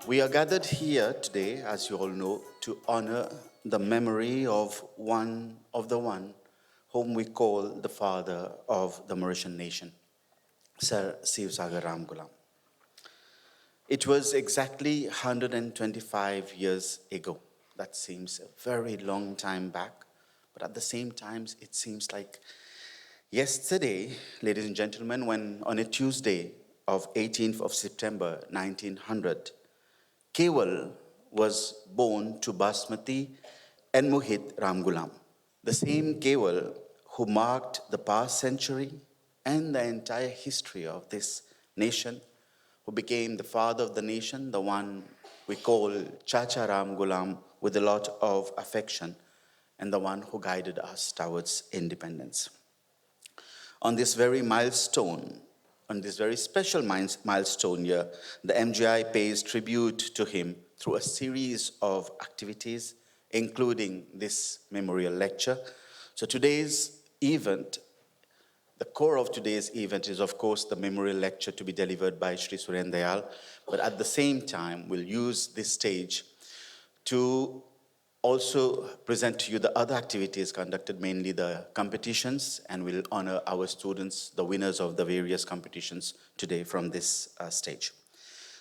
We are gathered here today, as you all know, to honor the memory of the one whom we call the father of the Mauritian nation, Sir Seewoosagur Ramgoolam. It was exactly 125 years ago. That seems a very long time back, but at the same time, it seems like yesterday, ladies and gentlemen, when on a Tuesday of 18th of September 1900, Kewal was born to Basmati and Mohit Ramgoolam, the same Kewal who marked the past century and the entire history of this nation, who became the father of the nation, the one we call Chacha Ramgoolam with a lot of affection, and the one who guided us towards independence. On this very milestone, on this very special milestone year, the MGI pays tribute to him through a series of activities, including this memorial lecture. So today's event, the core of today's event is, of course, the memorial lecture to be delivered by Shri Suren Dayal, but at the same time, we'll use this stage to also present to you the other activities conducted, mainly the competitions, and we'll honor our students, the winners of the various competitions today from this stage.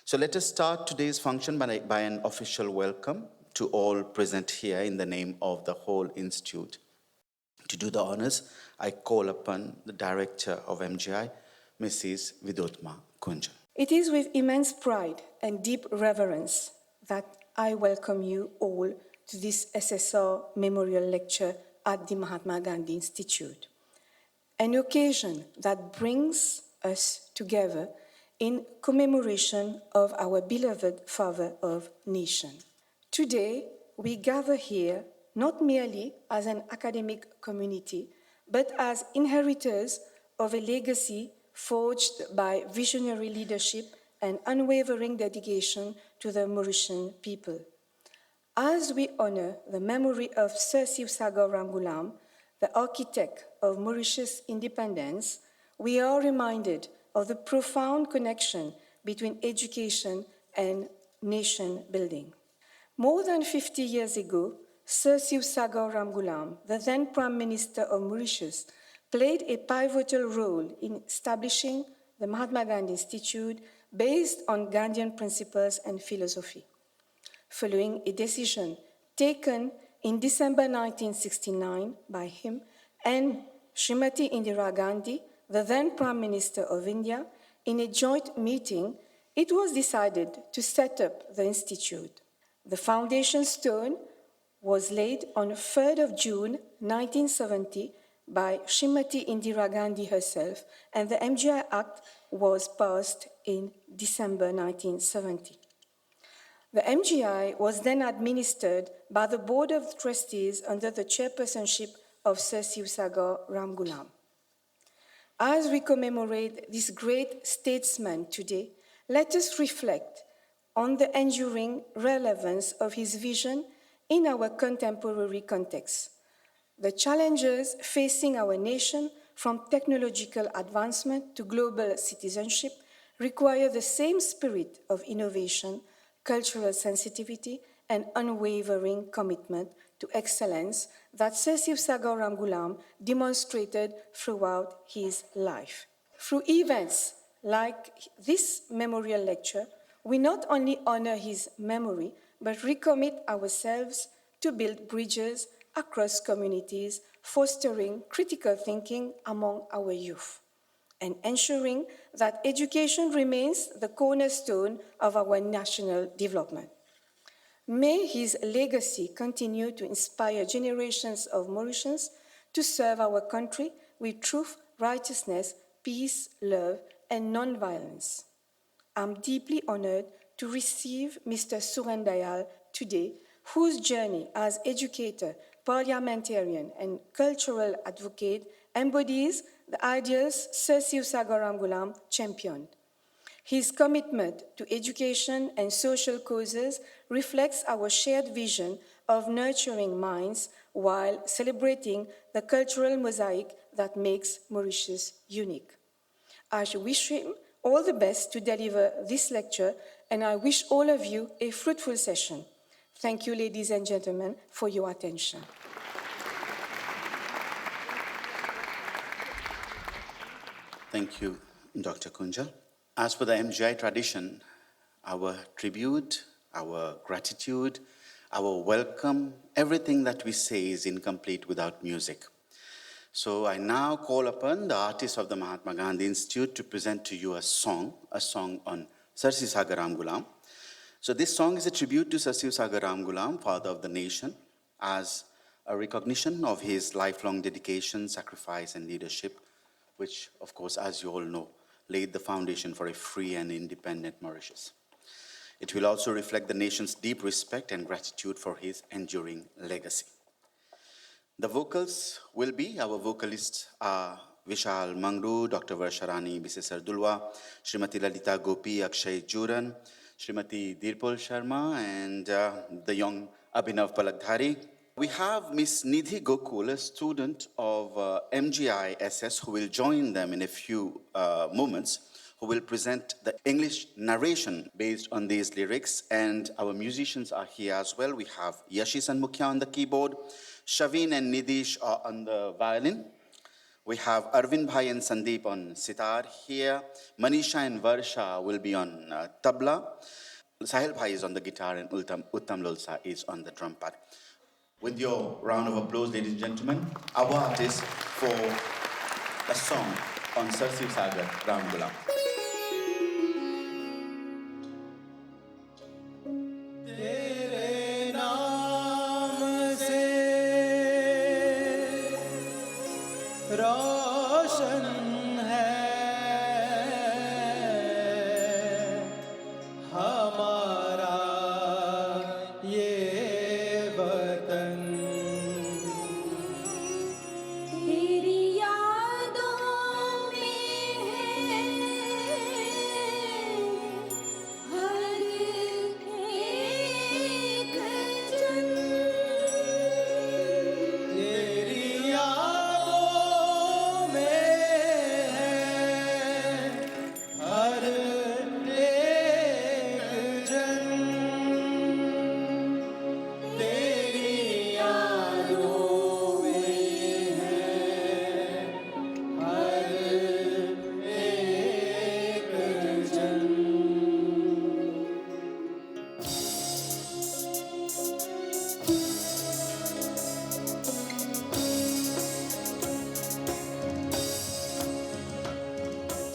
So let us start today's function by an official welcome to all present here in the name of the whole institute. To do the honors, I call upon the director of MGI, Mrs. Vidotma Kunja. It is with immense pride and deep reverence that I welcome you all to this SSR Memorial Lecture at the Mahatma Gandhi Institute, an occasion that brings us together in commemoration of our beloved father of nation. Today, we gather here not merely as an academic community, but as inheritors of a legacy forged by visionary leadership and unwavering dedication to the Mauritian people. As we honor the memory of Sir Seewoosagur Ramgoolam, the architect of Mauritius' independence, we are reminded of the profound connection between education and nation building. More than 50 years ago, Sir Seewoosagur Ramgoolam, the then Prime Minister of Mauritius, played a pivotal role in establishing the Mahatma Gandhi Institute based on Gandhian principles and philosophy. Following a decision taken in December 1969 by him and Srimati Indira Gandhi, the then Prime Minister of India, in a joint meeting, it was decided to set up the institute. The foundation stone was laid on 3rd of June 1970 by Srimati Indira Gandhi herself, and the MGI Act was passed in December 1970. The MGI was then administered by the Board of Trustees under the chairpersonship of Sir Seewoosagur Ramgoolam. As we commemorate this great statesman today, let us reflect on the enduring relevance of his vision in our contemporary context. The challenges facing our nation, from technological advancement to global citizenship, require the same spirit of innovation, cultural sensitivity, and unwavering commitment to excellence that Sir Seewoosagur Ramgoolam demonstrated throughout his life. Through events like this memorial lecture, we not only honor his memory, but recommit ourselves to build bridges across communities, fostering critical thinking among our youth, and ensuring that education remains the cornerstone of our national development. May his legacy continue to inspire generations of Mauritians to serve our country with truth, righteousness, peace, love, and non-violence. I'm deeply honored to receive Mr. Suren Dayal today, whose journey as educator, parliamentarian, and cultural advocate embodies the ideals Sir Seewoosagur Ramgoolam championed. His commitment to education and social causes reflects our shared vision of nurturing minds while celebrating the cultural mosaic that makes Mauritius unique. I wish him all the best to deliver this lecture and I wish all of you a fruitful session. Thank you, ladies and gentlemen, for your attention. Thank you, Dr. Kunja. As per the MGI tradition, our tribute, our gratitude, our welcome, everything that we say is incomplete without music. So I now call upon the artists of the Mahatma Gandhi Institute to present to you a song on Seewoosagur Ramgoolam. So this song is a tribute to Seewoosagur Ramgoolam, father of the nation, as a recognition of his lifelong dedication, sacrifice, and leadership, which, of course, as you all know, laid the foundation for a free and independent Mauritius. It will also reflect the nation's deep respect and gratitude for his enduring legacy. The vocals will be, our vocalists are Vishal Mangru, Dr. Varsharani Bisesar Dulwa, Srimati Lalita Gopi Akshay Juran, Srimati Dirpal Sharma, and the young Abhinav Palakdhari. We have Miss Nidhi Gokul, a student of MGI SS, who will join them in a few moments, who will present the English narration based on these lyrics. And our musicians are here as well. We have Yashish and Mukhya on the keyboard, Shaveen and Nidish are on the violin. We have Arvind Bhai and Sandeep on sitar here. Manisha and Varsha will be on tabla. Sahil Bhai is on the guitar, and Uttam Lolsa is on the drum pad. With your round of applause, ladies and gentlemen, our artist for a song on Seewoosagur Ramgoolam.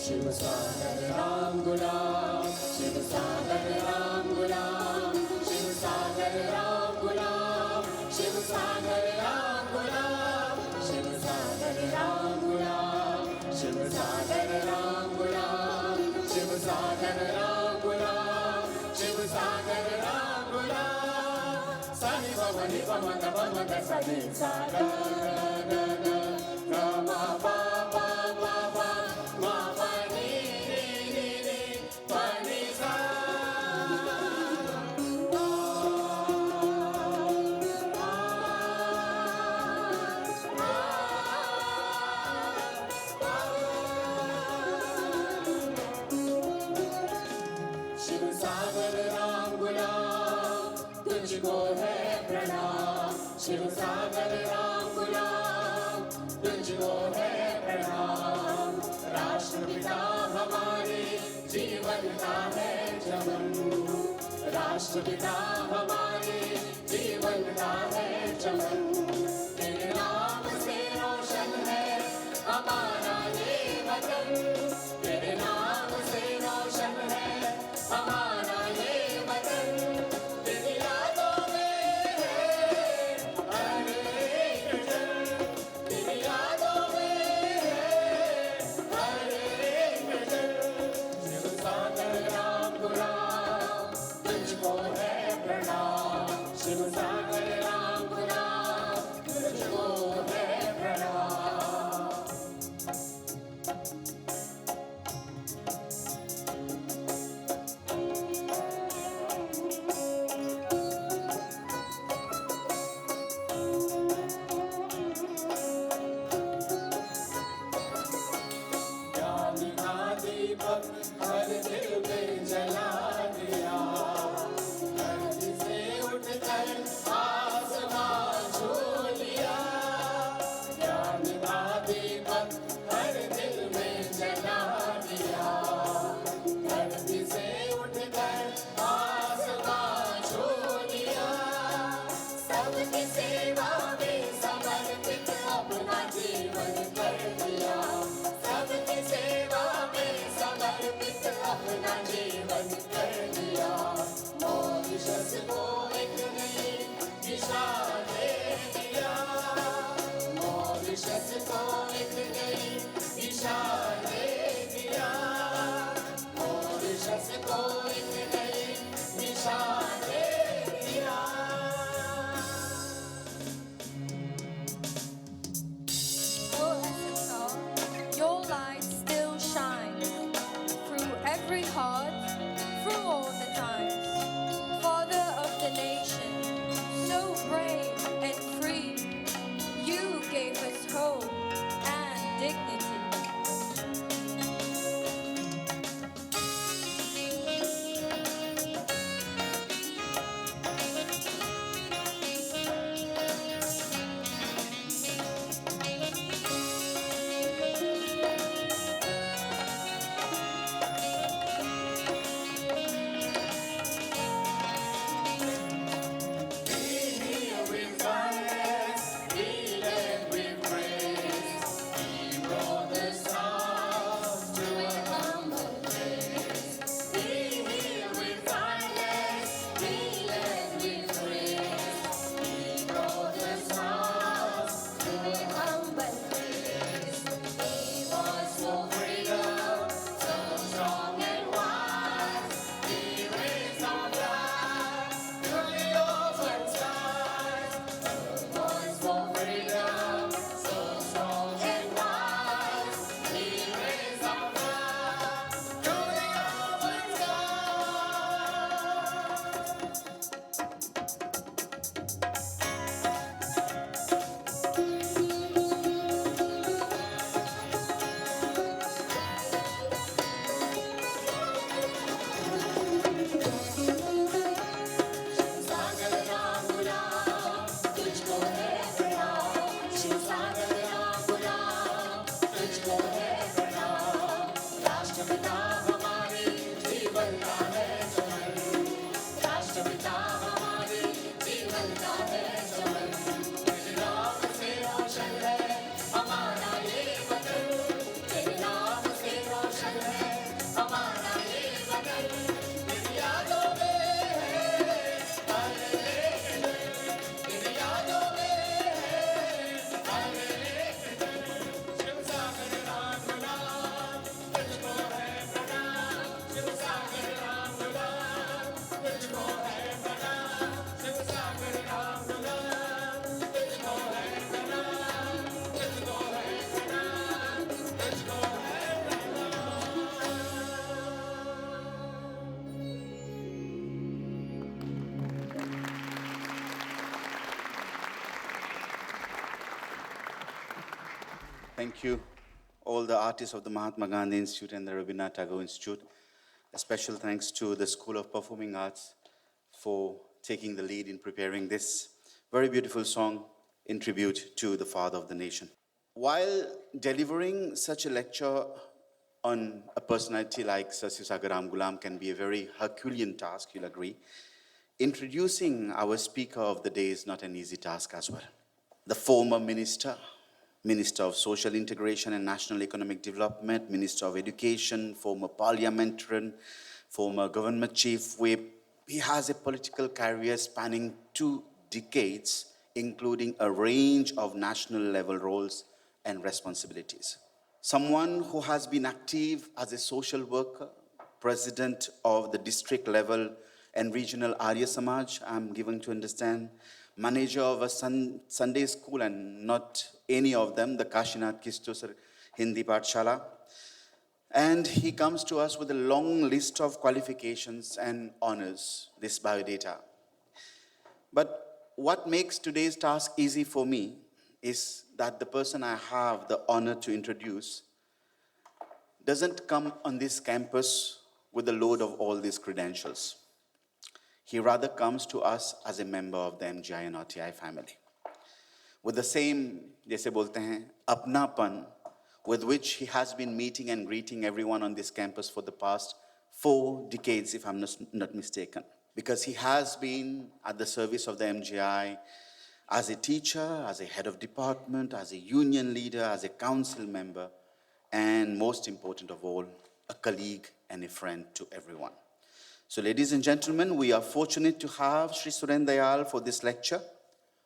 Seewoosagur Ramgoolam, Seewoosagur Ramgoolam, Seewoosagur Ramgoolam, Seewoosagur Ramgoolam, Seewoosagur Ramgoolam, Seewoosagur Ramgoolam, Seewoosagur Ramgoolam, Seewoosagur Ramgoolam. Sani baba ni baba ga baba ga sani sa ga ga ga ga ma ba ba ba ba ma ba ni ni ni pa ni sa. Seewoosagur Ramgoolam, तुझको है प्रणाम. Seewoosagur Ramgoolam, तुझको है प्रणाम. राष्ट्रपिता हमारे जीवन का है चमन. राष्ट्रपिता हमारे जीवन का है चमन. तेरे नाम से रोशन है हमारा ये वतन. तेरे नाम से रोशन है हमारा ये वतन. तेरी यादों में है हर एक जन. तेरी यादों में है हर एक जन. Seewoosagur Ramgoolam, तुझको है प्रणाम. Seewoosagur Ramgoolam, SSR, your light still shines through every heart, through all the times. Father of the nation, so brave and free, you gave us hope and dignity. Thank you, all the artists of the Mahatma Gandhi Institute and the Rabindranath Tagore Institute. A special thanks to the School of Performing Arts for taking the lead in preparing this very beautiful song in tribute to the father of the nation. While delivering such a lecture on a personality like Sir Seewoosagur Ramgoolam can be a very Herculean task, you'll agree, introducing our speaker of the day is not an easy task as well. The former Minister of Social Integration and National Economic Development, Minister of Education, former parliamentarian, former government chief whip. He has a political career spanning 2 decades, including a range of national level roles and responsibilities. Someone who has been active as a social worker, president of the district level and regional Arya Samaj, I'm given to understand, manager of a Sunday school, and not any of them, the Kashinath Kistosar Hindi Pathshala. And he comes to us with a long list of qualifications and honors, this biodata. But what makes today's task easy for me is that the person I have the honor to introduce doesn't come on this campus with the load of all these credentials. He rather comes to us as a member of the MGI and RTI family, with the same, जैसे बोलते हैं, अपनापन with which he has been meeting and greeting everyone on this campus for the past 4 decades, if I'm not mistaken. Because he has been at the service of the MGI as a teacher, as a head of department, as a union leader, as a council member, and most important of all, a colleague and a friend to everyone. So ladies and gentlemen, we are fortunate to have Sri Suren Dayal for this lecture,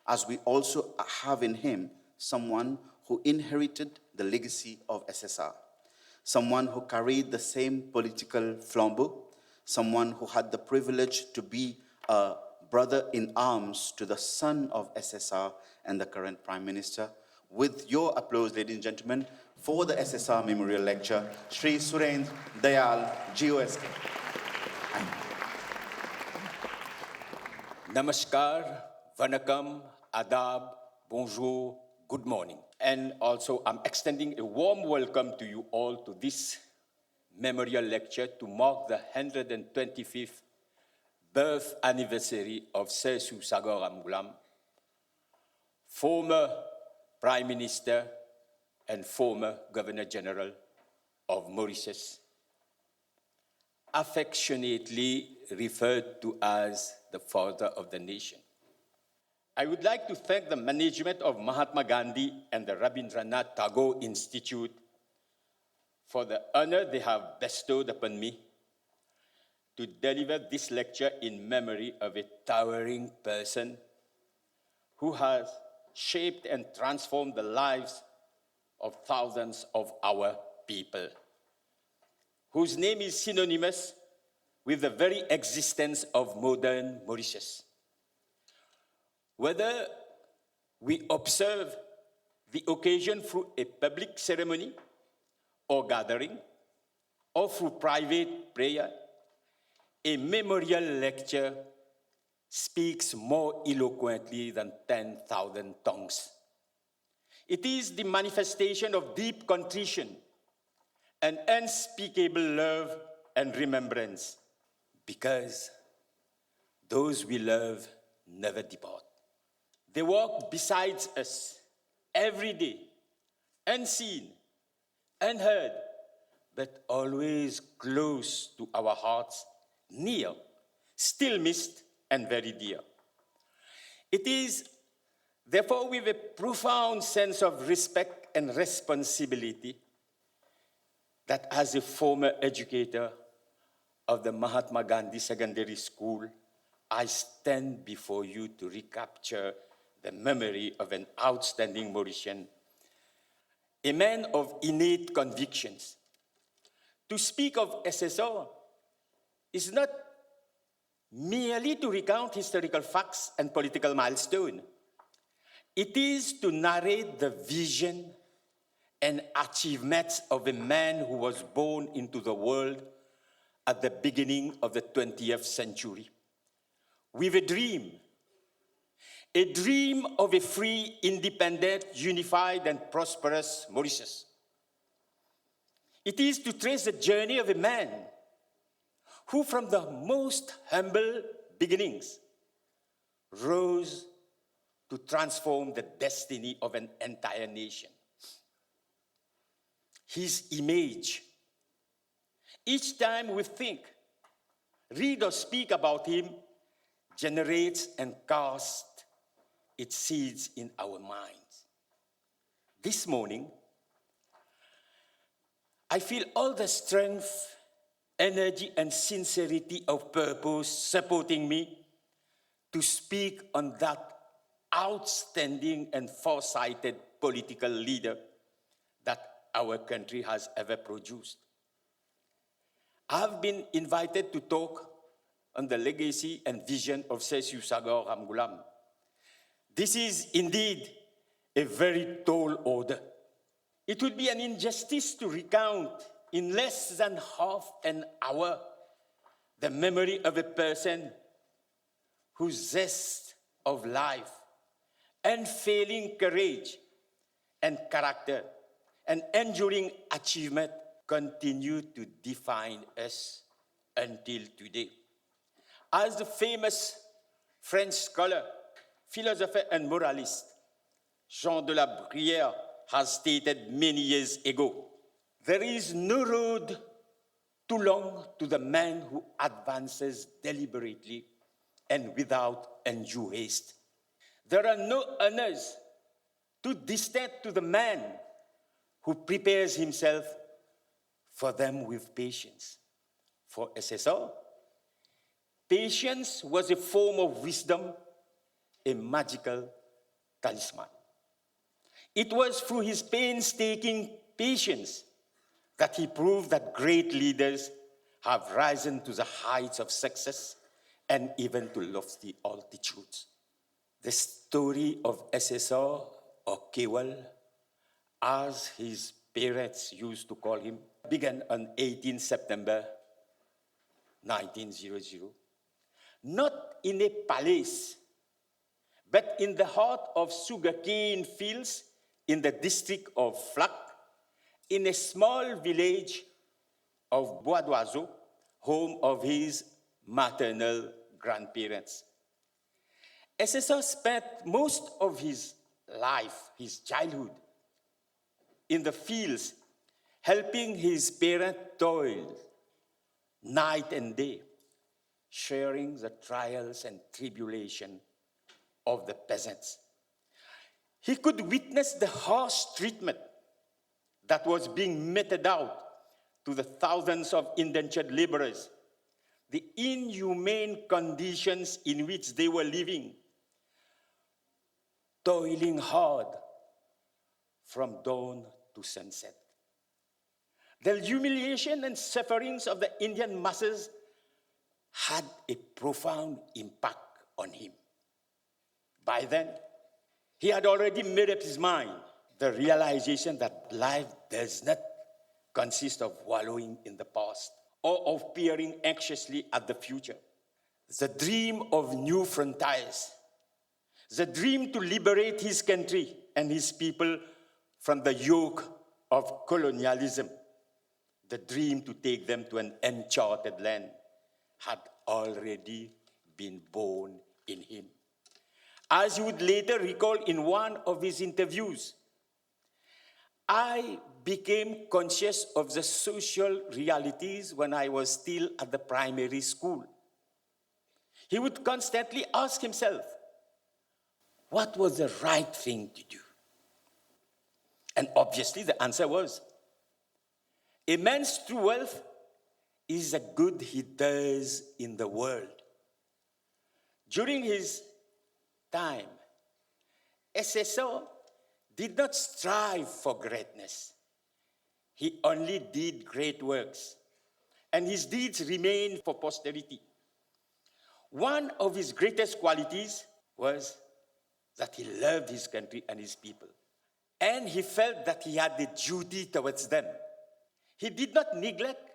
as we also have in him someone who inherited the legacy of SSR, someone who carried the same political flambeau, someone who had the privilege to be a brother in arms to the son of SSR and the current Prime Minister. With your applause, ladies and gentlemen, for the SSR Memorial Lecture, Sri Surendra Dayal, GOSK. Namaskar, Vanakkam, Adab, Bonjour, good morning. And also, I'm extending a warm welcome to you all to this memorial lecture to mark the 125th birth anniversary of Seewoosagur Ramgoolam, former Prime Minister and former Governor General of Mauritius, affectionately referred to as the father of the nation. I would like to thank the management of Mahatma Gandhi and the Rabindranath Tagore Institute for the honor they have bestowed upon me to deliver this lecture in memory of a towering person who has shaped and transformed the lives of thousands of our people, whose name is synonymous with the very existence of modern Mauritius. Whether we observe the occasion through a public ceremony or gathering, or through private prayer, a memorial lecture speaks more eloquently than 10,000 tongues. It is the manifestation of deep contrition and unspeakable love and remembrance, because those we love never depart. They walk beside us every day, unseen, unheard, but always close to our hearts, near, still missed, and very dear. It is therefore with a profound sense of respect and responsibility that, as a former educator of the Mahatma Gandhi Secondary School, I stand before you to recapture the memory of an outstanding Mauritian, a man of innate convictions. To speak of SSR is not merely to recount historical facts and political milestones. It is to narrate the vision and achievements of a man who was born into the world at the beginning of the 20th century with a dream of a free, independent, unified, and prosperous Mauritius. It is to trace the journey of a man who, from the most humble beginnings, rose to transform the destiny of an entire nation. His image, each time we think, read, or speak about him, generates and casts its seeds in our minds. This morning, I feel all the strength, energy, and sincerity of purpose supporting me to speak on that outstanding and foresighted political leader that our country has ever produced. I have been invited to talk on the legacy and vision of Seewoosagur Ramgoolam. This is indeed a very tall order. It would be an injustice to recount in less than half an hour the memory of a person whose zest of life, unfailing courage and character, and enduring achievement continue to define us until today. As the famous French scholar, philosopher, and moralist Jean de la Bruyère has stated many years ago, there is no road too long to the man who advances deliberately and without undue haste. There are no honors too distant to the man who prepares himself for them with patience. For SSR, patience was a form of wisdom, a magical talisman. It was through his painstaking patience that he proved that great leaders have risen to the heights of success and even to lofty altitudes. The story of SSR, or Kewal, as his parents used to call him, began on 18 September 1900, not in a palace, but in the heart of sugarcane fields in the district of Flak, in a small village of Bois d'Oiseau, home of his maternal grandparents. SSR spent most of his life, his childhood, in the fields, helping his parents toil night and day, sharing the trials and tribulation of the peasants. He could witness the harsh treatment that was being meted out to the thousands of indentured laborers, the inhumane conditions in which they were living, toiling hard from dawn to sunset. The humiliation and sufferings of the Indian masses had a profound impact on him. By then, he had already made up his mind, the realization that life does not consist of wallowing in the past or of peering anxiously at the future. The dream of new frontiers, the dream to liberate his country and his people from the yoke of colonialism, the dream to take them to an uncharted land, had already been born in him. As he would later recall in one of his interviews, I became conscious of the social realities when I was still at the primary school. He would constantly ask himself, what was the right thing to do? And obviously the answer was, a man's true wealth is the good he does in the world. During his time, SSR did not strive for greatness. He only did great works, and his deeds remain for posterity. One of his greatest qualities was that he loved his country and his people, and he felt that he had a duty towards them. He did not neglect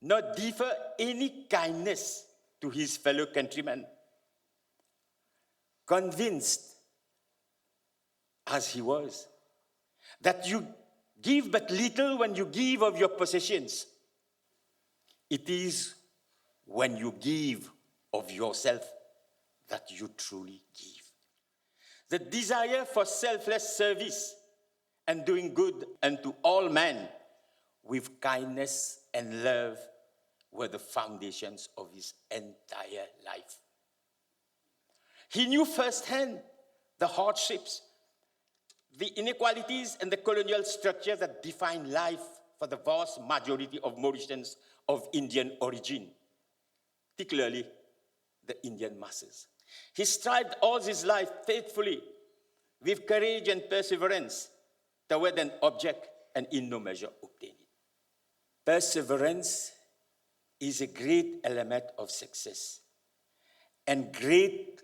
nor defer any kindness to his fellow countrymen. Convinced as he was that you give but little when you give of your possessions, it is when you give of yourself that you truly give. The desire for selfless service and doing good unto all men with kindness and love were the foundations of his entire life. He knew firsthand the hardships, the inequalities, and the colonial structure that define life for the vast majority of Mauritanians of Indian origin, particularly the Indian masses. He strived all his life faithfully, with courage and perseverance, toward an object, and in no measure obtained it. Perseverance is a great element of success, and great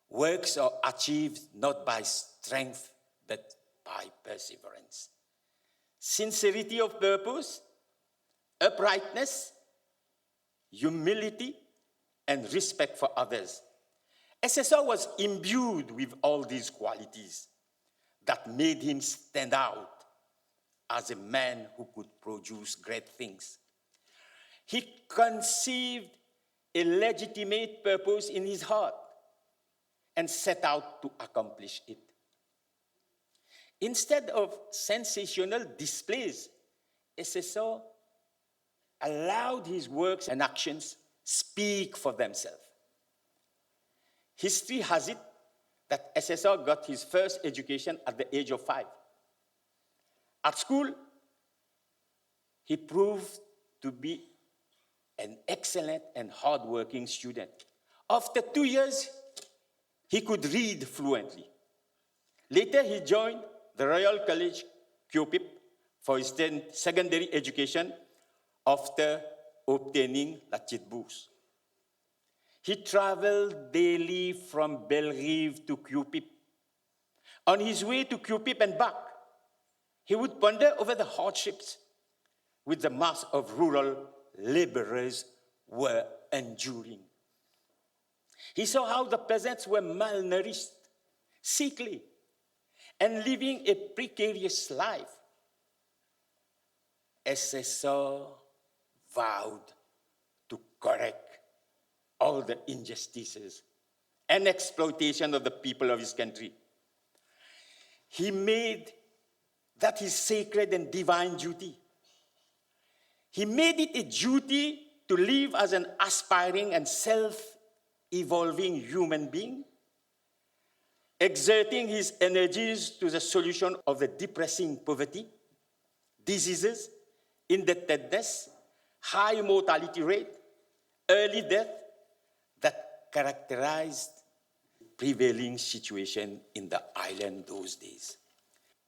works are achieved not by strength, but by perseverance. Sincerity of purpose, uprightness, humility, and respect for others. SSR was imbued with all these qualities that made him stand out as a man who could produce great things. He conceived a legitimate purpose in his heart and set out to accomplish it. Instead of sensational displays, SSR allowed his works and actions speak for themselves. History has it that SSR got his first education at the age of 5. At school, he proved to be an excellent and hardworking student. After 2 years, he could read fluently. Later, he joined the Royal College, Kyopip, for his secondary education after obtaining la petite bourse. He traveled daily from Bellerive to Cupip. On his way to Cupip and back, he would ponder over the hardships which the mass of rural laborers were enduring. He saw how the peasants were malnourished, sickly, and living a precarious life. SSR vowed to correct all the injustices and exploitation of the people of his country. He made that his sacred and divine duty. He made it a duty to live as an aspiring and self-evolving human being, exerting his energies to the solution of the depressing poverty, diseases, indebtedness, high mortality rate, early death that characterized the prevailing situation in the island those days.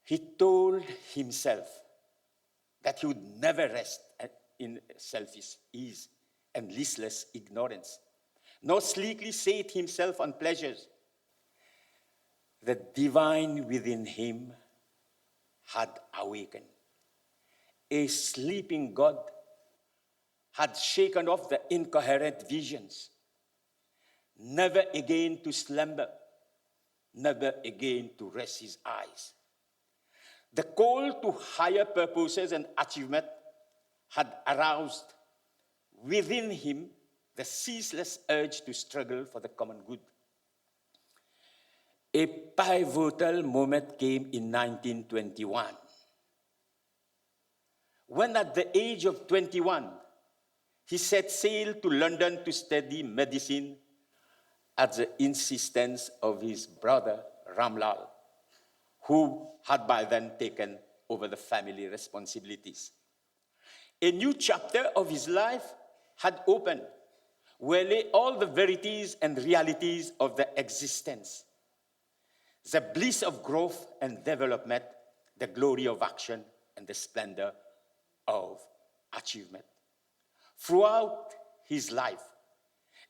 He told himself that he would never rest in selfish ease and listless ignorance, nor sleekly sate himself on pleasures. The divine within him had awakened. A sleeping God had shaken off the incoherent visions, never again to slumber, never again to rest his eyes. The call to higher purposes and achievement had aroused within him the ceaseless urge to struggle for the common good. A pivotal moment came in 1921, when at the age of 21, he set sail to London to study medicine at the insistence of his brother Ramlal, who had by then taken over the family responsibilities. A new chapter of his life had opened, where lay all the verities and realities of the existence, the bliss of growth and development, the glory of action, and the splendor of achievement. Throughout his life,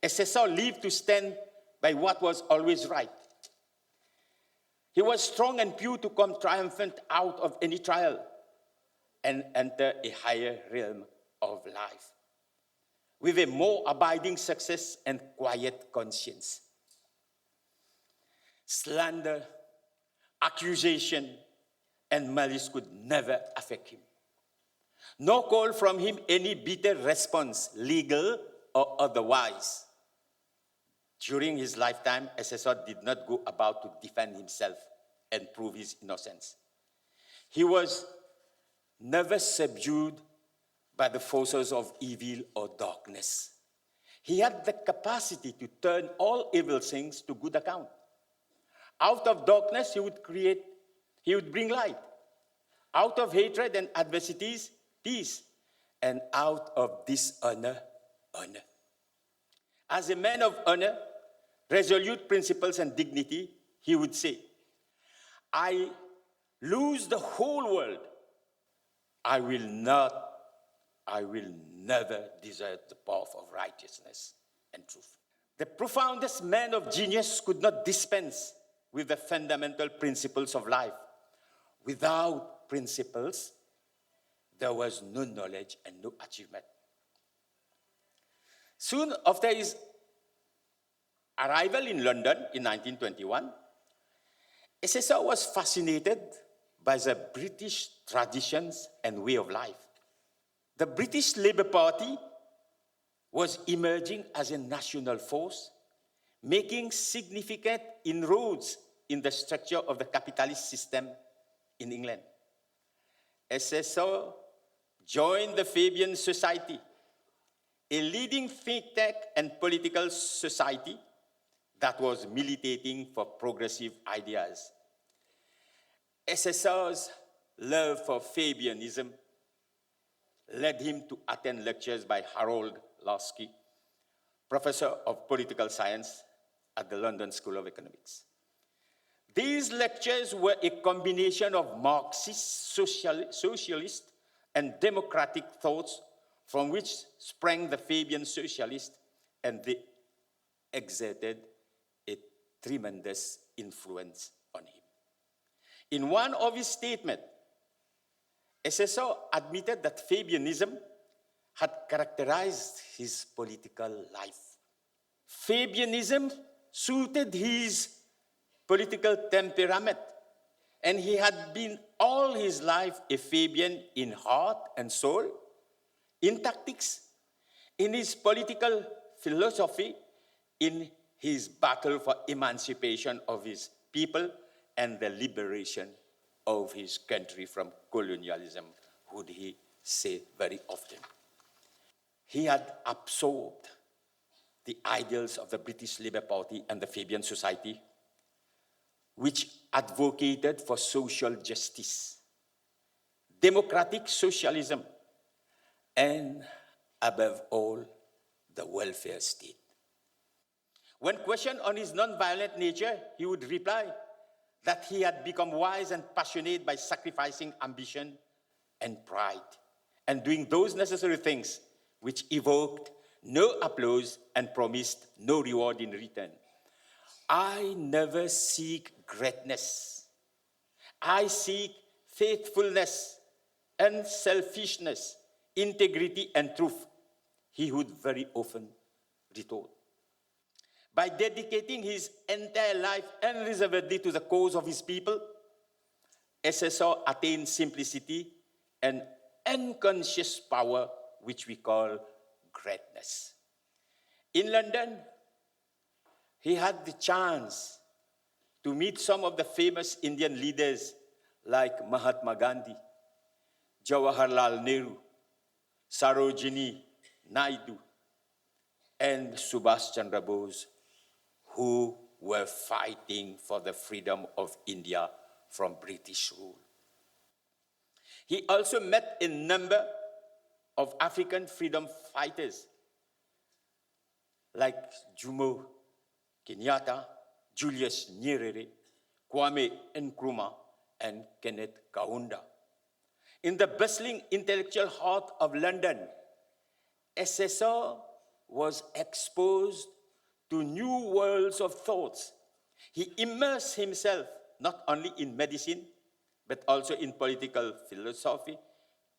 SSR lived to stand by what was always right. He was strong and pure to come triumphant out of any trial and enter a higher realm of life with a more abiding success and quiet conscience. Slander, accusation, and malice could never affect him, nor call from him any bitter response, legal or otherwise. During his lifetime, SSR did not go about to defend himself and prove his innocence. He was never subdued by the forces of evil or darkness. He had the capacity to turn all evil things to good account. Out of darkness, he would bring light. Out of hatred and adversities, peace. And out of dishonor, honor. As a man of honor, resolute principles and dignity, he would say, I lose the whole world. I will never desert the path of righteousness and truth. The profoundest man of genius could not dispense with the fundamental principles of life. Without principles, there was no knowledge and no achievement. Soon after his arrival in London in 1921, SSR was fascinated by the British traditions and way of life. The British Labour Party was emerging as a national force, making significant inroads in the structure of the capitalist system in England. SSR joined the Fabian Society, a leading think tank and political society that was militating for progressive ideas. SSR's love for Fabianism led him to attend lectures by Harold Lasky, professor of political science at the London School of Economics. These lectures were a combination of Marxist, socialist, and democratic thoughts from which sprang the Fabian socialists, and they exerted a tremendous influence on him. In one of his statements, SSR admitted that Fabianism had characterized his political life. Fabianism suited his political temperament, and he had been all his life a Fabian in heart and soul, in tactics, in his political philosophy, in his battle for emancipation of his people and the liberation of his country from colonialism, would he say very often. He had absorbed the ideals of the British Labour Party and the Fabian Society, which advocated for social justice, democratic socialism, and above all, the welfare state. When questioned on his non-violent nature, he would reply that he had become wise and passionate by sacrificing ambition and pride, and doing those necessary things which evoked no applause and promised no reward in return. I never seek greatness. I seek faithfulness, unselfishness, integrity, and truth, he would very often retort. By dedicating his entire life unreservedly to the cause of his people, SSR attained simplicity and unconscious power, which we call greatness. In London, he had the chance to meet some of the famous Indian leaders like Mahatma Gandhi, Jawaharlal Nehru, Sarojini Naidu, and Subhash Chandra Bose, who were fighting for the freedom of India from British rule. He also met a number of African freedom fighters like Jomo Kenyatta, Julius Nyerere, Kwame Nkrumah, and Kenneth Kaunda. In the bustling intellectual heart of London, SSR was exposed to new worlds of thoughts. He immersed himself not only in medicine, but also in political philosophy,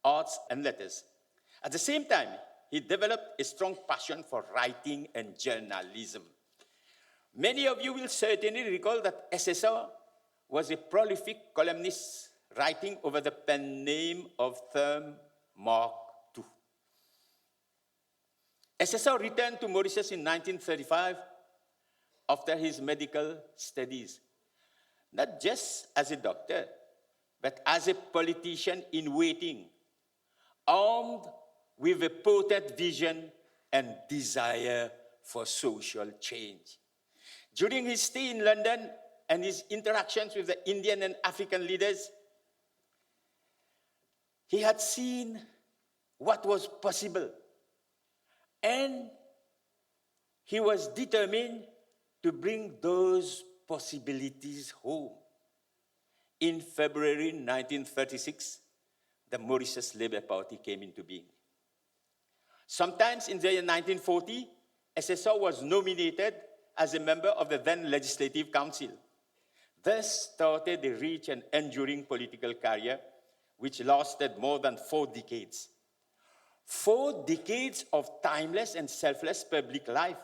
arts, and letters. At the same time, he developed a strong passion for writing and journalism. Many of you will certainly recall that SSR was a prolific columnist writing over the pen name of Therm Mark II. SSR returned to Mauritius in 1935 after his medical studies, not just as a doctor, but as a politician in waiting, armed with a potent vision and desire for social change. During his stay in London and his interactions with the Indian and African leaders, he had seen what was possible, and he was determined to bring those possibilities home. In February 1936, the Mauritius Labour Party came into being. Sometimes in the year 1940, SSR was nominated as a member of the then Legislative Council. Thus started a rich and enduring political career which lasted more than 4 decades. 4 decades of timeless and selfless public life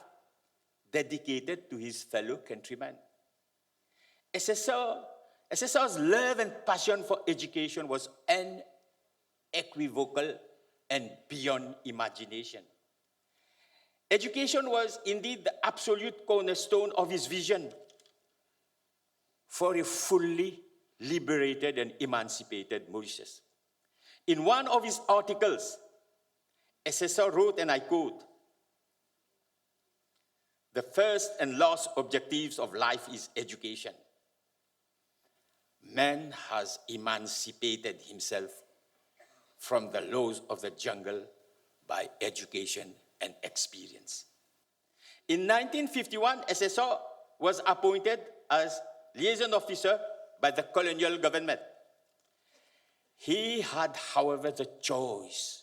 dedicated to his fellow countrymen. SSR's love and passion for education was unequivocal and beyond imagination. Education was indeed the absolute cornerstone of his vision for a fully liberated and emancipated Mauritius. In one of his articles, SSR wrote, and I quote, "The first and last objectives of life is education. Man has emancipated himself from the laws of the jungle by education and experience." In 1951, SSR was appointed as liaison officer by the colonial government. He had, however, the choice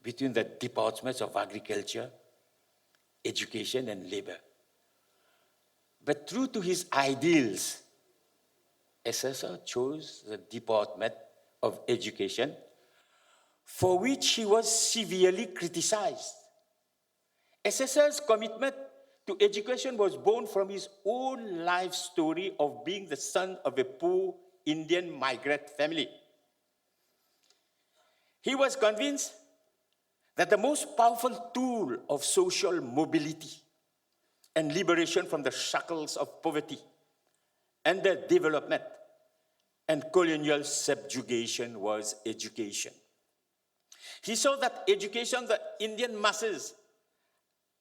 between the departments of agriculture, education, and labor. But true to his ideals, SSR chose the Department of Education, for which he was severely criticized. SSR's commitment to education was born from his own life story of being the son of a poor Indian migrant family. He was convinced that the most powerful tool of social mobility and liberation from the shackles of poverty and the development and colonial subjugation was education. He saw that education, the Indian masses,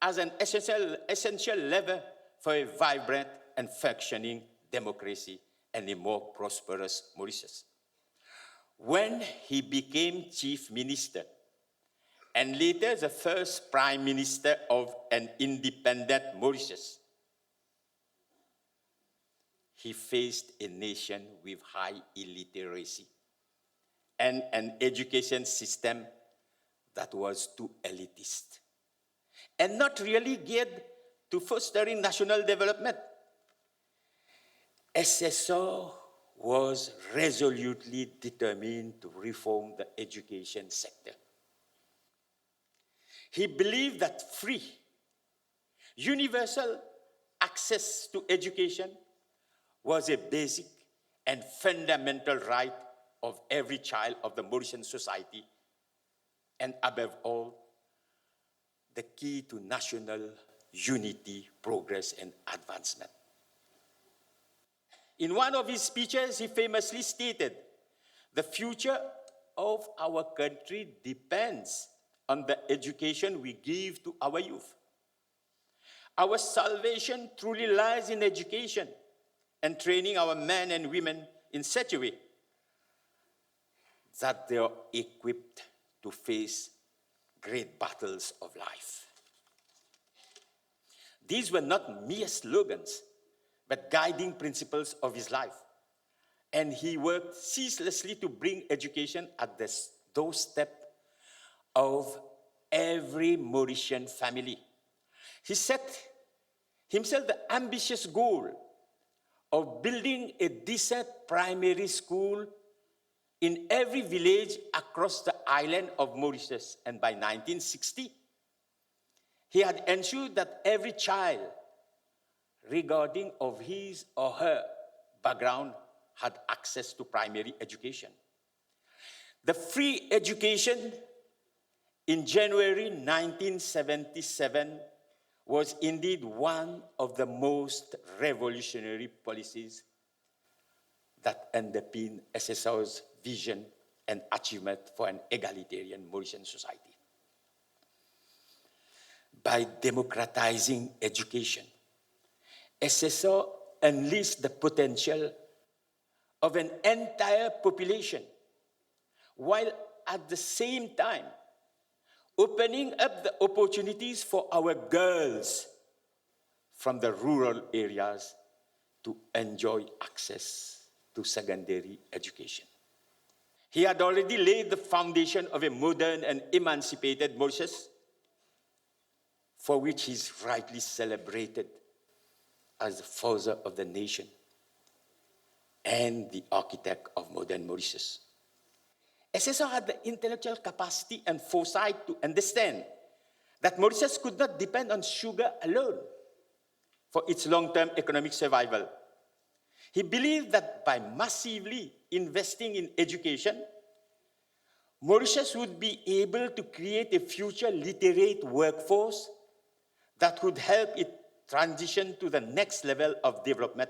as an essential lever for a vibrant and functioning democracy and a more prosperous Mauritius. When he became chief minister and later the first prime minister of an independent Mauritius, he faced a nation with high illiteracy and an education system that was too elitist and not really geared to fostering national development. SSR was resolutely determined to reform the education sector. He believed that free, universal access to education was a basic and fundamental right of every child of the Mauritian society, and above all, the key to national unity, progress, and advancement. In one of his speeches, he famously stated, "The future of our country depends on the education we give to our youth. Our salvation truly lies in education and training our men and women in such a way that they are equipped to face great battles of life." These were not mere slogans, but guiding principles of his life. And he worked ceaselessly to bring education at the doorstep of every Mauritian family. He set himself the ambitious goal of building a decent primary school in every village across the island of Mauritius. And by 1960, he had ensured that every child, regarding of his or her background, had access to primary education. The free education in January 1977 was indeed one of the most revolutionary policies that underpin SSR's vision and achievement for an egalitarian Mauritian society. By democratizing education, SSR unleashed the potential of an entire population, while at the same time opening up the opportunities for our girls from the rural areas to enjoy access to secondary education. He had already laid the foundation of a modern and emancipated Mauritius, for which he is rightly celebrated as the father of the nation and the architect of modern Mauritius. SSR had the intellectual capacity and foresight to understand that Mauritius could not depend on sugar alone for its long-term economic survival. He believed that by massively investing in education, Mauritius would be able to create a future literate workforce that would help it transition to the next level of development,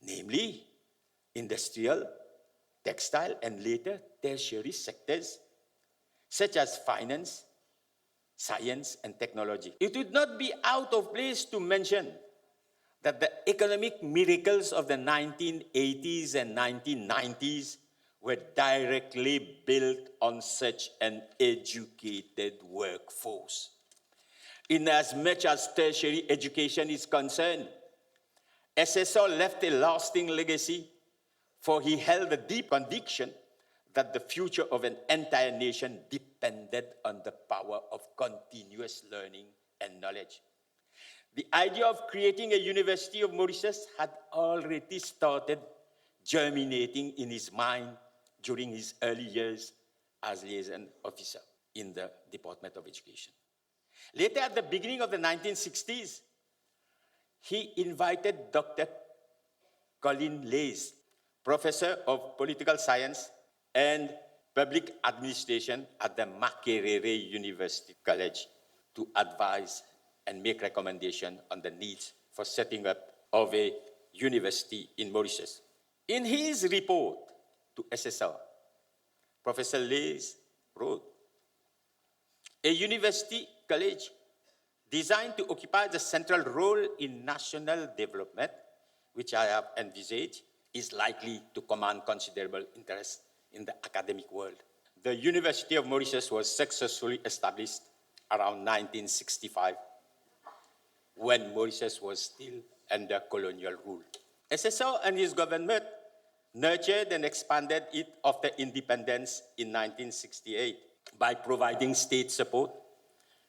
namely industrial, textile, and later tertiary sectors, such as finance, science, and technology. It would not be out of place to mention that the economic miracles of the 1980s and 1990s were directly built on such an educated workforce. In as much as tertiary education is concerned, SSR left a lasting legacy, for he held a deep conviction that the future of an entire nation depended on the power of continuous learning and knowledge. The idea of creating a University of Mauritius had already started germinating in his mind during his early years as liaison officer in the Department of Education. Later, at the beginning of the 1960s, he invited Dr. Colin Leys, professor of political science and public administration at the Makerere University College, to advise and make recommendations on the needs for setting up of a university in Mauritius. In his report to SSR, Professor Leys wrote, "A university college designed to occupy the central role in national development, which I have envisaged, is likely to command considerable interest in the academic world." The University of Mauritius was successfully established around 1965, when Mauritius was still under colonial rule. SSR and his government nurtured and expanded it after independence in 1968 by providing state support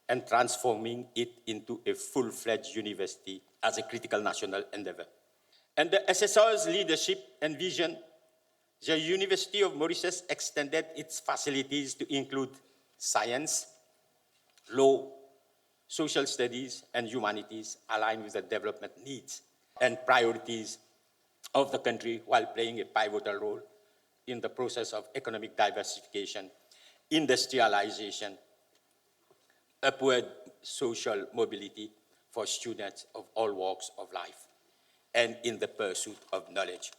and transforming it into a full-fledged university as a critical national endeavor. Under SSR's leadership and vision, the University of Mauritius extended its facilities to include science, law, social studies, and humanities aligned with the development needs and priorities of the country, while playing a pivotal role in the process of economic diversification, industrialization, upward social mobility for students of all walks of life, and in the pursuit of knowledge.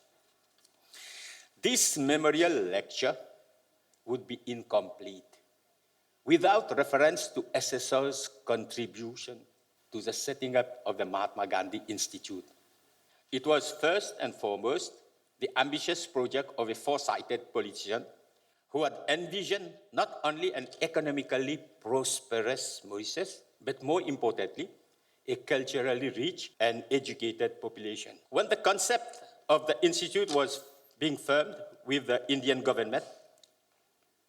This memorial lecture would be incomplete without reference to SSR's contribution to the setting up of the Mahatma Gandhi Institute. It was first and foremost the ambitious project of a foresighted politician who had envisioned not only an economically prosperous Mauritius, but more importantly, a culturally rich and educated population. When the concept of the institute was being firmed with the Indian government,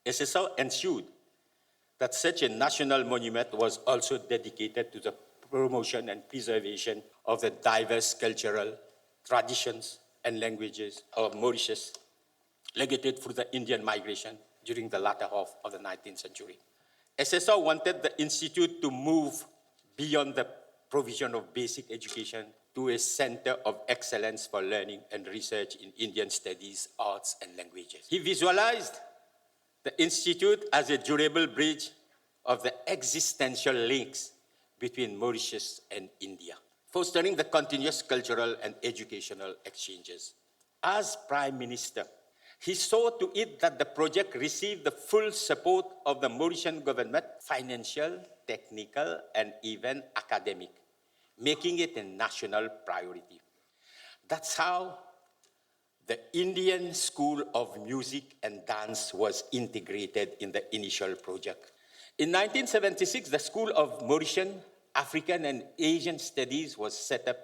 SSR ensured that such a national monument was also dedicated to the promotion and preservation of the diverse cultural traditions and languages of Mauritius, legated through the Indian migration during the latter half of the 19th century. SSR wanted the institute to move beyond the provision of basic education to a center of excellence for learning and research in Indian studies, arts, and languages. He visualized the institute as a durable bridge of the existential links between Mauritius and India, fostering the continuous cultural and educational exchanges. As Prime Minister, he saw to it that the project received the full support of the Mauritian government, financial, technical, and even academic, making it a national priority. That's how the Indian School of Music and Dance was integrated in the initial project. In 1976, the School of Mauritian, African, and Asian Studies was set up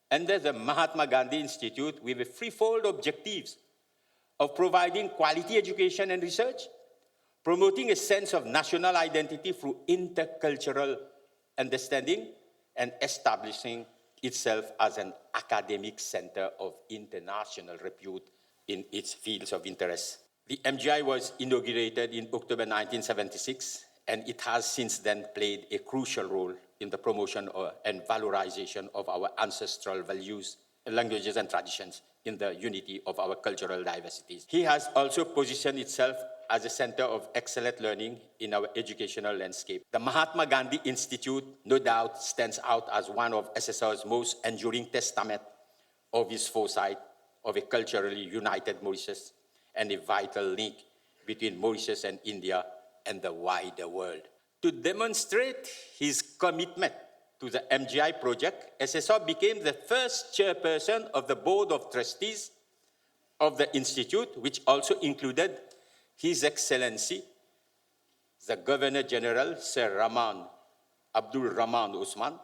under the Mahatma Gandhi Institute with a threefold objectives of providing quality education and research, promoting a sense of national identity through intercultural understanding, and establishing itself as an academic center of international repute in its fields of interest. The MGI was inaugurated in October 1976, and it has since then played a crucial role in the promotion and valorization of our ancestral values, languages, and traditions in the unity of our cultural diversities. He has also positioned itself as a center of excellent learning in our educational landscape. The Mahatma Gandhi Institute, no doubt, stands out as one of SSR's most enduring testament of his foresight of a culturally united Mauritius and a vital link between Mauritius and India and the wider world. To demonstrate his commitment to the MGI project, SSR became the first chairperson of the Board of Trustees of the Institute, which also included His Excellency, the Governor General, Sir Abdul Rahman Usman,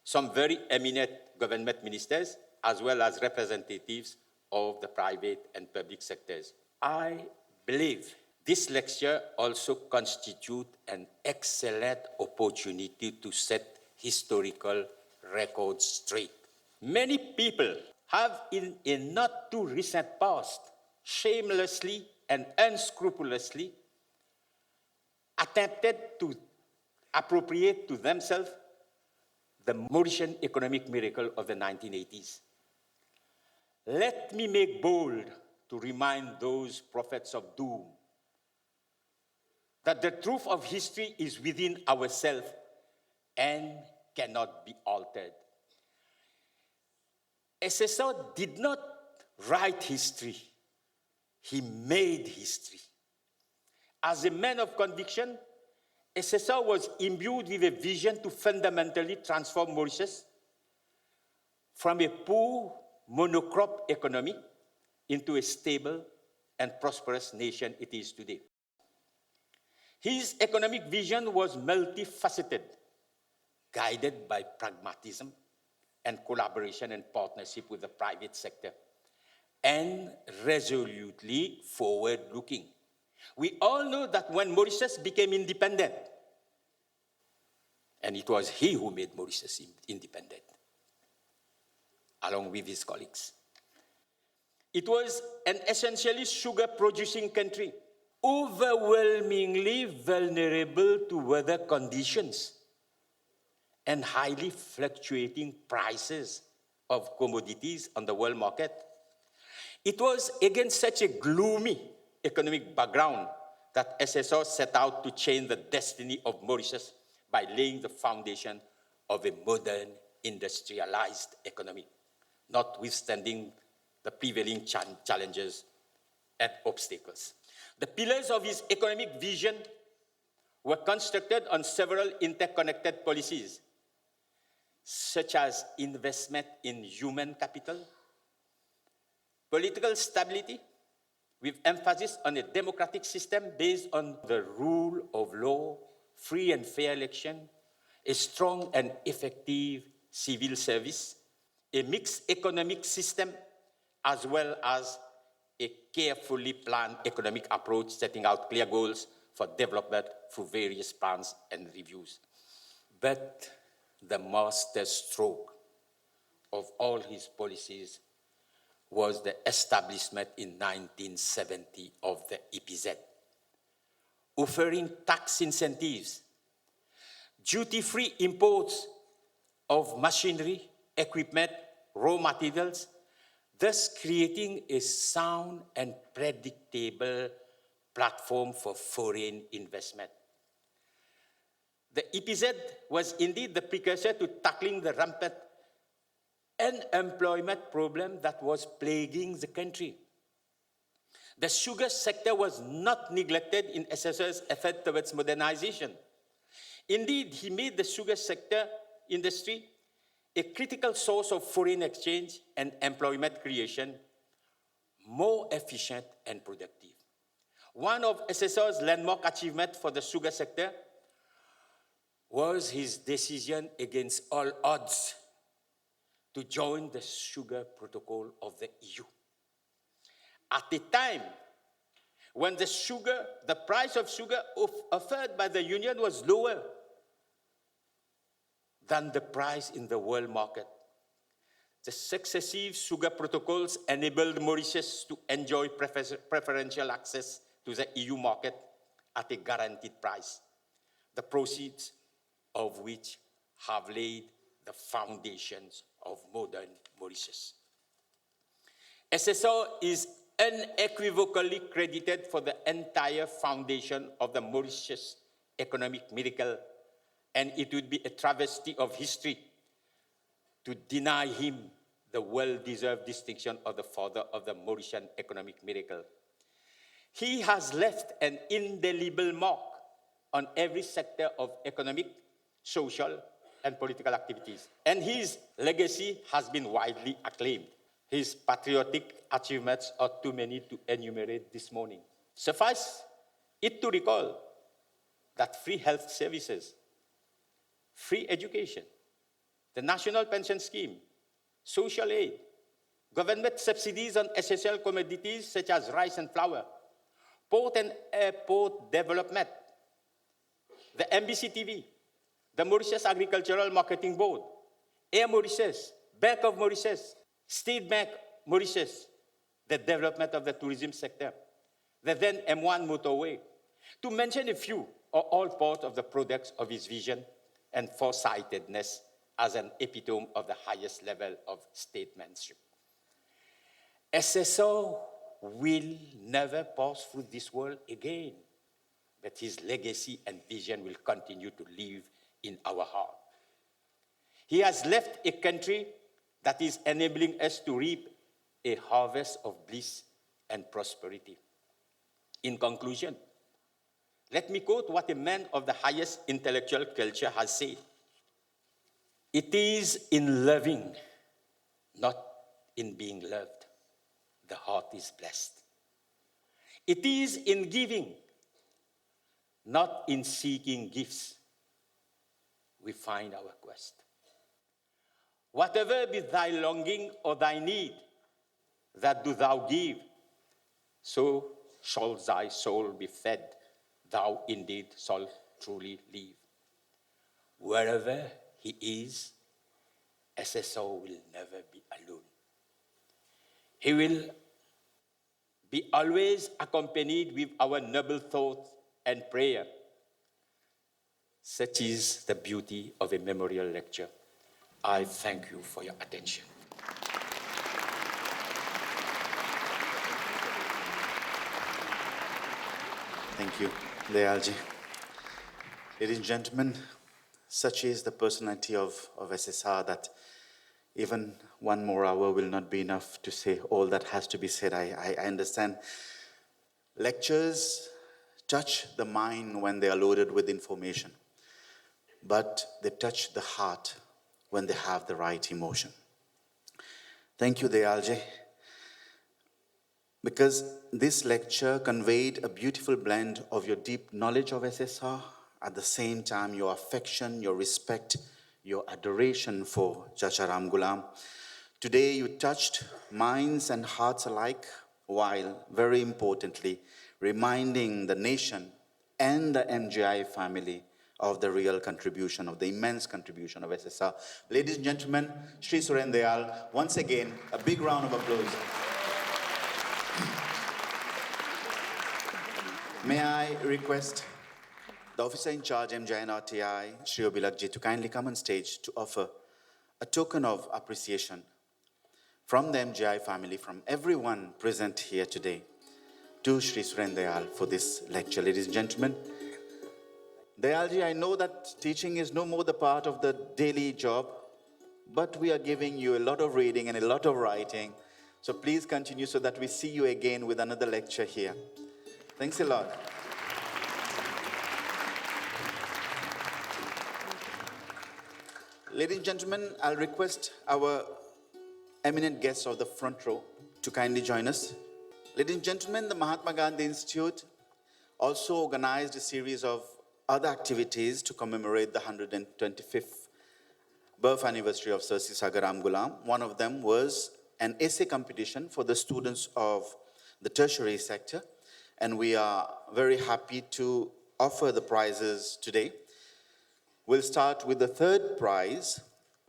some very eminent government ministers, as well as representatives of the private and public sectors. I believe this lecture also constitutes an excellent opportunity to set historical records straight. Many people have, in a not too recent past, shamelessly and unscrupulously attempted to appropriate to themselves the Mauritian economic miracle of the 1980s. Let me make bold to remind those prophets of doom that the truth of history is within ourselves and cannot be altered. SSR did not write history, he made history. As a man of conviction, SSR was imbued with a vision to fundamentally transform Mauritius from a poor monocrop economy into a stable and prosperous nation it is today. His economic vision was multifaceted, guided by pragmatism and collaboration and partnership with the private sector, and resolutely forward-looking. We all know that when Mauritius became independent, and it was he who made Mauritius independent, along with his colleagues, it was an essentially sugar-producing country, overwhelmingly vulnerable to weather conditions and highly fluctuating prices of commodities on the world market. It was against such a gloomy economic background that SSR set out to change the destiny of Mauritius by laying the foundation of a modern industrialized economy, notwithstanding the prevailing challenges and obstacles. The pillars of his economic vision were constructed on several interconnected policies, such as investment in human capital, political stability, with emphasis on a democratic system based on the rule of law, free and fair election, a strong and effective civil service, a mixed economic system, as well as a carefully planned economic approach setting out clear goals for development through various plans and reviews. But the master stroke of all his policies was the establishment in 1970 of the EPZ, offering tax incentives, duty-free imports of machinery, equipment, raw materials, thus creating a sound and predictable platform for foreign investment. The EPZ was indeed the precursor to tackling the rampant unemployment problem that was plaguing the country. The sugar sector was not neglected in SSR's effort towards modernization. Indeed, he made the sugar sector industry a critical source of foreign exchange and employment creation, more efficient and productive. One of SSR's landmark achievements for the sugar sector was his decision against all odds to join the sugar protocol of the EU. At a time when the price of sugar offered by the Union was lower than the price in the world market, the successive sugar protocols enabled Mauritius to enjoy preferential access to the EU market at a guaranteed price, the proceeds of which have laid the foundations of modern Mauritius. SSR is unequivocally credited for the entire foundation of the Mauritius economic miracle, and it would be a travesty of history to deny him the well-deserved distinction of the father of the Mauritian economic miracle. He has left an indelible mark on every sector of economic, social, and political activities, and his legacy has been widely acclaimed. His patriotic achievements are too many to enumerate this morning. Suffice it to recall that free health services, free education, the National Pension Scheme, social aid, government subsidies on essential commodities such as rice and flour, port and airport development, the MBCTV, the Mauritius Agricultural Marketing Board, Air Mauritius, Bank of Mauritius, State Bank Mauritius, the development of the tourism sector, the then M1 motorway. To mention a few, are all part of the products of his vision and foresightedness as an epitome of the highest level of statesmanship. SSR will never pass through this world again, but his legacy and vision will continue to live in our heart. He has left a country that is enabling us to reap a harvest of bliss and prosperity. In conclusion, let me quote what a man of the highest intellectual culture has said. It is in loving, not in being loved, the heart is blessed. It is in giving, not in seeking gifts, we find our quest. Whatever be thy longing or thy need, that do thou give, so shall thy soul be fed, thou indeed shalt truly live. Wherever he is, SSR will never be alone. He will be always accompanied with our noble thought and prayer. Such is the beauty of a memorial lecture. I thank you for your attention. Thank you, Dayalji. Ladies and gentlemen, such is the personality of SSR that even one more hour will not be enough to say all that has to be said. I understand. Lectures touch the mind when they are loaded with information, but they touch the heart when they have the right emotion. Thank you, Dayalji, because this lecture conveyed a beautiful blend of your deep knowledge of SSR, at the same time your affection, your respect, your adoration for Chacha Ramgoolam. Today you touched minds and hearts alike, while very importantly reminding the nation and the MGI family of the real contribution, of the immense contribution of SSR. Ladies and gentlemen, Shri Suren Dayal, once again, a big round of applause. May I request the officer in charge, MGI and RTI, Shri Obilakji, to kindly come on stage to offer a token of appreciation from the MGI family, from everyone present here today, to Shri Suren Dayal for this lecture. Ladies and gentlemen, Dayalji, I know that teaching is no more the part of the daily job, but we are giving you a lot of reading and a lot of writing. So please continue so that we see you again with another lecture here. Thanks a lot. Ladies and gentlemen, I'll request our eminent guests of the front row to kindly join us. Ladies and gentlemen, the Mahatma Gandhi Institute also organized a series of other activities to commemorate the 125th birth anniversary of Sir Seewoosagur Ramgoolam. One of them was an essay competition for the students of the tertiary sector, and we are very happy to offer the prizes today. We'll start with the third prize.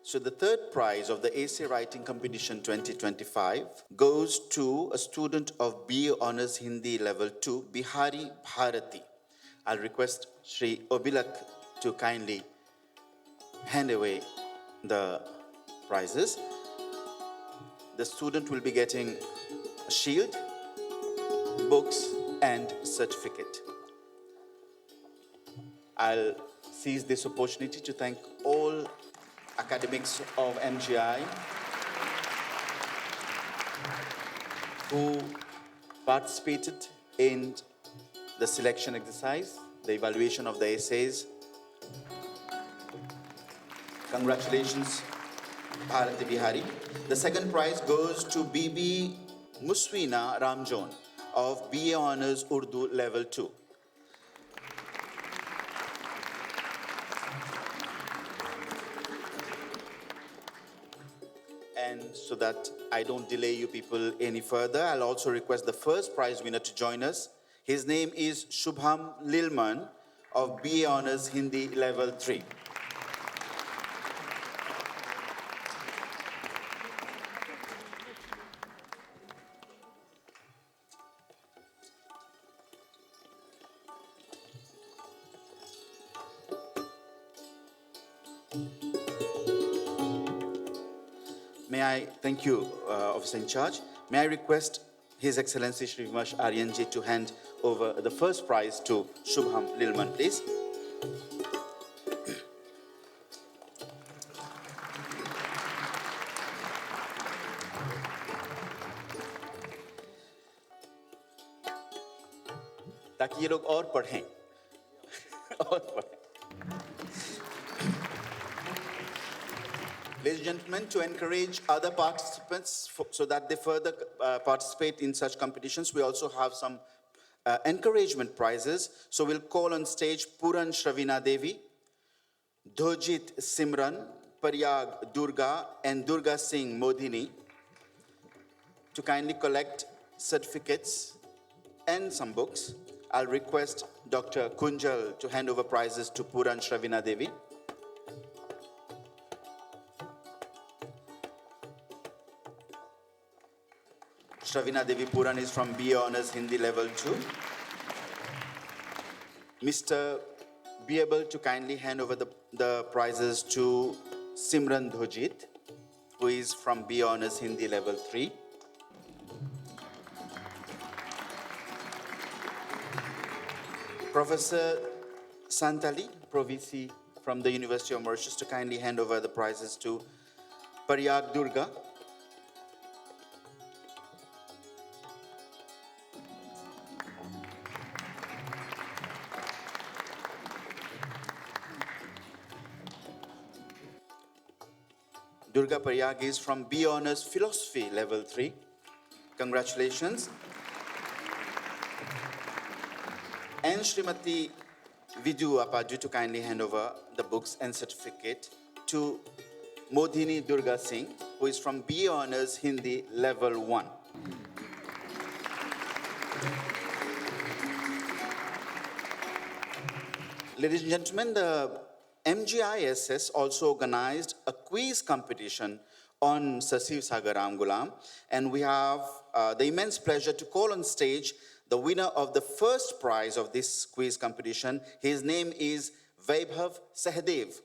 So the third prize of the essay writing competition 2025 goes to a student of BA Honours Hindi Level 2, Bihari Bharati. I'll request Shri Obilak to kindly hand away the prizes. The student will be getting a shield, books, and certificate. I'll seize this opportunity to thank all academics of MGI who participated in the selection exercise, the evaluation of the essays. Congratulations, Bharati Bihari. The second prize goes to Bibi Muswina Ramjon of BA Honours Urdu Level 2. And so that I don't delay you people any further, I'll also request the first prize winner to join us. His name is Shubham Lilman of BA Honours Hindi Level 3. May I, thank you, Officer in Charge. May I request His Excellency Shri Vimash Aryanji to hand over the first prize to Shubham Lilman, please. ताकि ये लोग और पढ़ें और पढ़ें. Ladies and gentlemen, to encourage other participants so that they further participate in such competitions, we also have some encouragement prizes. So we'll call on stage Puran Shravina Devi, Dhojit Simran, Paryag Durga, and Durga Singh Modhini to kindly collect certificates and some books. I'll request Dr. Kunjal to hand over prizes to Puran Shravina Devi. Shravina Devi Puran is from BA Honours Hindi Level 2. Mr. Be able to kindly hand over the prizes to Simran Dhojit, who is from BA Honours Hindi Level 3. Professor Santali, Provici from the University of Mauritius, to kindly hand over the prizes to Paryag Durga. Durga Paryag is from B Honours Philosophy Level 3. Congratulations. And Srimati Vidu Apaju to kindly hand over the books and certificate to Modhini Durga Singh, who is from B Honours Hindi Level 1. Ladies and gentlemen, the MGISS also organized a quiz competition on Seewoosagur Ramgoolam, and we have the immense pleasure to call on stage the winner of the first prize of this quiz competition. His name is Vaibhav Sahadev.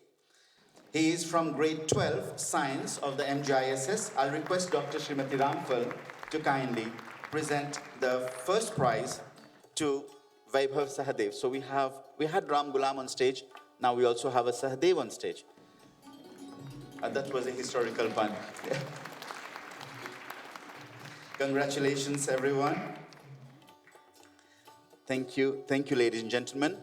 He is from grade 12 Science of the MGISS. I'll request Dr. Srimati Ramphal to kindly present the first prize to Vaibhav Sahadev. So we had Ramgoolam on stage. Now we also have a Sahadev on stage. That was a historical pun. Congratulations, everyone. Thank you, ladies and gentlemen.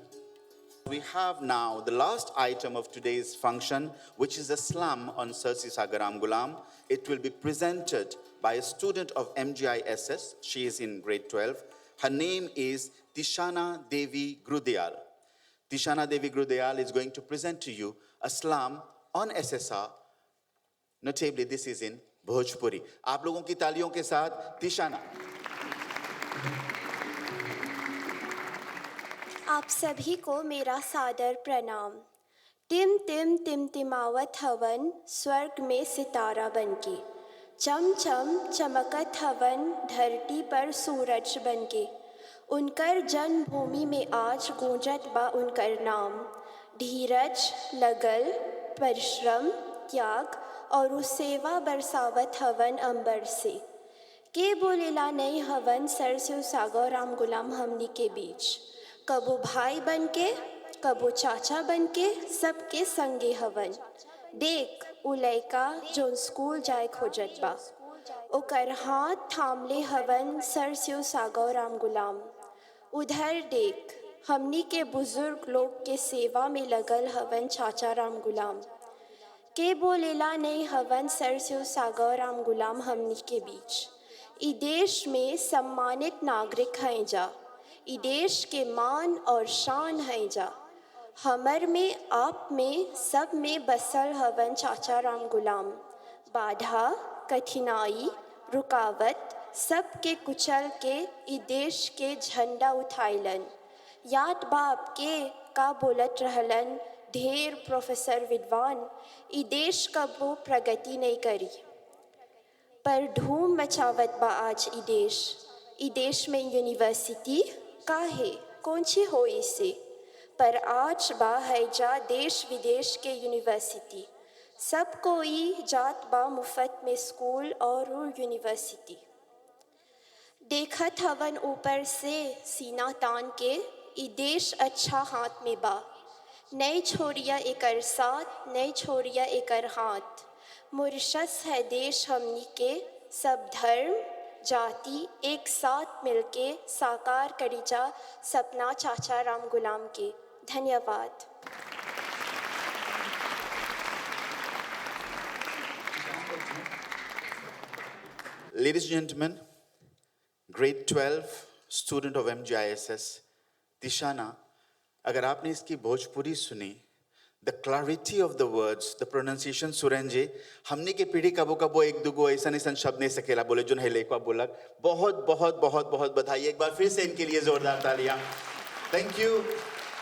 We have now the last item of today's function, which is a slum on Seewoosagur Ramgoolam. It will be presented by a student of MGISS. She is in grade 12. Her name is Tishana Devi Grudeyal. Tishana Devi Grudeyal is going to present to you a slum on SSR. Notably, this is in Bhojpuri. आप लोगों की तालियों के साथ Tishana. आप सभी को मेरा सादर प्रणाम। टिम टिम टिमटिमावत हवन स्वर्ग में सितारा बनके, चम चम चमकत हवन धरती पर सूरज बनके। उनकर जन्मभूमि में आज गूंजत बा उनकर नाम। धीरज, लगल, परिश्रम, त्याग और सेवा बरसावत हवन अंबर से। के बोलेला नहीं हवन सेवूसागर रामगुलाम हमनी के बीच। कबो भाई बनके, कबो चाचा बनके, सबके संगे हवन। देख उ लइका जोन स्कूल जाए खोजत बा, ओकर हाथ थामले हवन सेवूसागर रामगुलाम। उधर देख हमनी के बुजुर्ग लोग के सेवा में लगल हवन चाचा रामगुलाम। के बोलेला नहीं हवन सेवूसागर रामगुलाम हमनी के बीच। ई देश में सम्मानित नागरिक हैं जा, ई देश के मान और शान हैं जा। हमर में, आप में, सब में बसल हवन चाचा रामगुलाम। बाधा, कठिनाई, रुकावट, सबके कुचल के ई देश के झंडा उठाइलन। याद बाप के का बोलत रहलन ढेर प्रोफेसर विद्वान, ई देश कबो प्रगति नहीं करी, पर धूम मचावत बा आज ई देश में यूनिवर्सिटी काहे कौन सी हो इसे, पर आज बा है जा देश विदेश के यूनिवर्सिटी, सब कोई जात बा मुफ्त में स्कूल और यूनिवर्सिटी। देखत हवन ऊपर से सीना तान के ई देश अच्छा हाथ में बा, नई छोड़िया एकर साथ नई छोड़िया एकर हाथ। मॉरिशस है देश हमनी के, सब धर्म जाति एक साथ मिलके साकार करी जा सपना चाचा रामगुलाम के। धन्यवाद। Ladies and gentlemen, grade 12 student of MGISS, Tishana, अगर आपने इसकी भोजपुरी सुनी, the clarity of the words, the pronunciation सुरेंजे, हमने के पीढ़ी कबो कबो एक दुगो ऐसा शब्द नहीं सकेला बोले जो नहीं को बोला। बहुत बहुत बहुत बहुत बधाई एक बार फिर से इनके लिए जोरदार तालियां। Thank you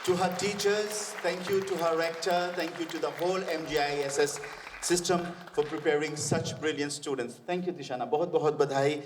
to her teachers, thank you to her rector, thank you to the whole MGISS system for preparing such brilliant students. Thank you Tishana, बहुत बहुत बधाई।